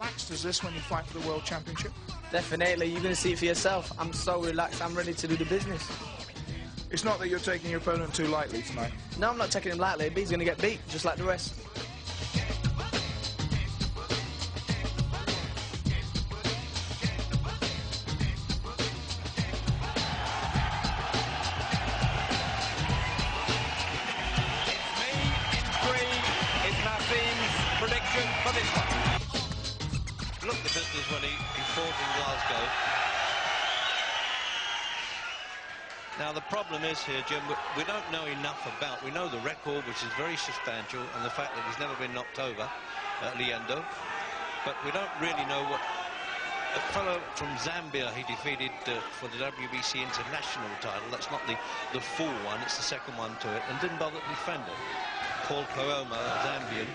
Relaxed as this when you fight for the World Championship? Definitely, you're going to see it for yourself. I'm so relaxed, I'm ready to do the business. It's not that you're taking your opponent too lightly tonight. No, I'm not taking him lightly, but he's going to get beat, just like the rest. Prediction for this one. Look at the business when he fought in Glasgow. Now the problem is here, Jim, we don't know enough about. We know the record, which is very substantial, and the fact that he's never been knocked over, Lياندو. But we don't really know what a fellow from Zambia he defeated for the WBC international title. That's not the full one; it's the second one to it, and didn't bother to defend it. Paul Kooma, Zambian.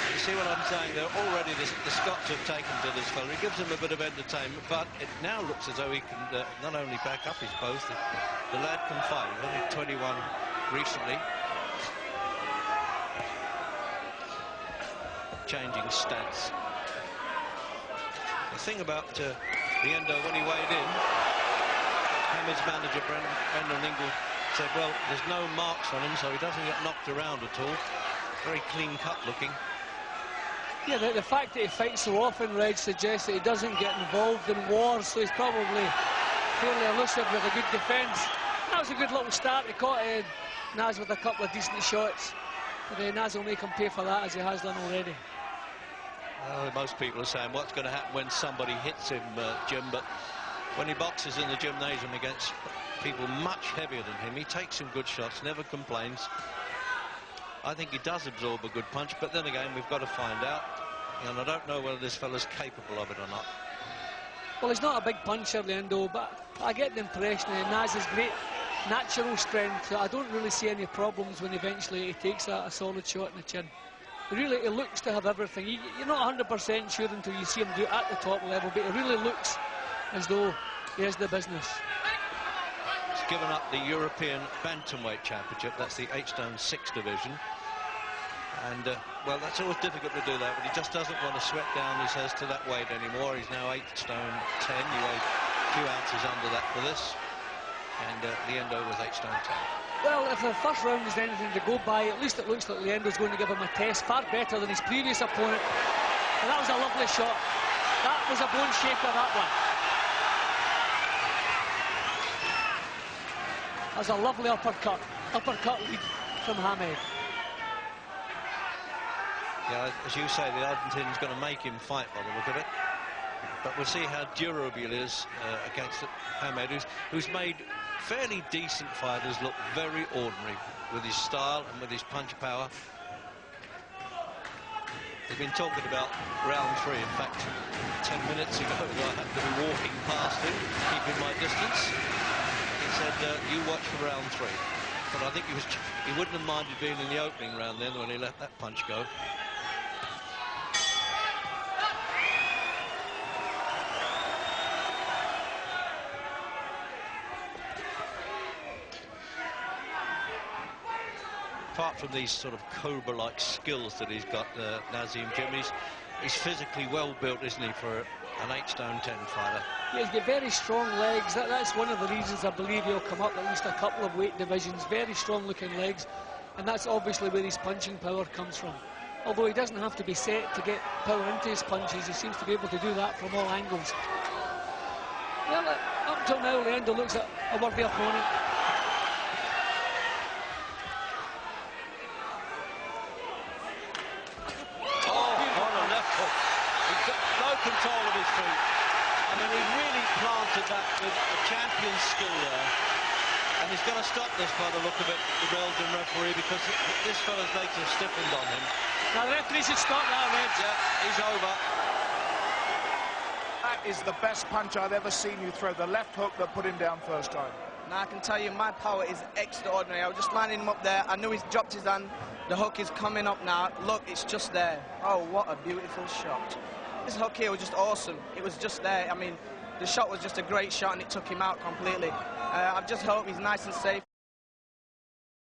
You see what I'm saying? They're already the Scots have taken to this fellow. He gives them a bit of entertainment, but it now looks as though he can not only back up his boast, the lad can fight. He's only 21 recently. Changing stats. The thing about Lياندو, when he weighed in, Hamid's manager, Brendan Ingle, said, well, there's no marks on him, so he doesn't get knocked around at all. Very clean-cut looking. Yeah, the fact that he fights so often, Reg, suggests that he doesn't get involved in wars, so he's probably fairly elusive with a good defence. That was a good little start. He caught Naz with a couple of decent shots. But Naz will make him pay for that, as he has done already. Most people are saying, what's going to happen when somebody hits him, Jim? But when he boxes in the gymnasium against people much heavier than him, he takes some good shots, never complains. I think he does absorb a good punch, but then again, we've got to find out. And I don't know whether this fella's capable of it or not. Well, he's not a big puncher, Lياندو, but I get the impression that Naz has great natural strength. I don't really see any problems when eventually he takes a solid shot in the chin. He looks to have everything. You're not 100% sure until you see him do it at the top level, but he really looks as though he has the business. He's given up the European Bantamweight Championship. That's the 8-stone 6 division. And, well, that's always difficult to do that, but he just doesn't want to sweat down, he says, to that weight anymore. He's now 8-stone 10. He weighed a few ounces under that for this. And Lيaندو was 8-stone 10. Well, if the first round is anything to go by, at least it looks like Lيando's going to give him a test far better than his previous opponent. And that was a lovely shot. That was a bone shaker, that one. That was a lovely uppercut lead from Hamid. Yeah, as you say, the Argentinian's going to make him fight by the look of it. But we'll see how durable he is against Hamid, who's made fairly decent fighters look very ordinary with his style and with his punch power. We've been talking about round 3. In fact, 10 minutes ago, I happened to be walking past him, keeping my distance. He said, you watch for round 3. But I think he wouldn't have minded being in the opening round then when he let that punch go. Apart from these sort of cobra-like skills that he's got, Nazim, Jim, he's physically well built, isn't he, for an 8-stone 10 fighter? Yeah, he's got very strong legs. That's one of the reasons I believe he'll come up at least a couple of weight divisions. Very strong-looking legs, and that's obviously where his punching power comes from. Although he doesn't have to be set to get power into his punches, he seems to be able to do that from all angles. Well, up until now, Lيaندو looks a worthy opponent. Control of his feet. I mean, he really planted that with a champion's skill there. And he's going to stop this by the look of it, the Belgian referee, because this fella's legs have stiffened on him. Now the referee should stop that, Reg. Yeah, he's over. That is the best punch I've ever seen you throw. The left hook that put him down first time. Now I can tell you, my power is extraordinary. I was just lining him up there. I knew he's dropped his hand. The hook is coming up now. Look, it's just there. Oh, what a beautiful shot. This hook here was just awesome. It was just there. I mean, the shot was just a great shot and it took him out completely. I just hope he's nice and safe.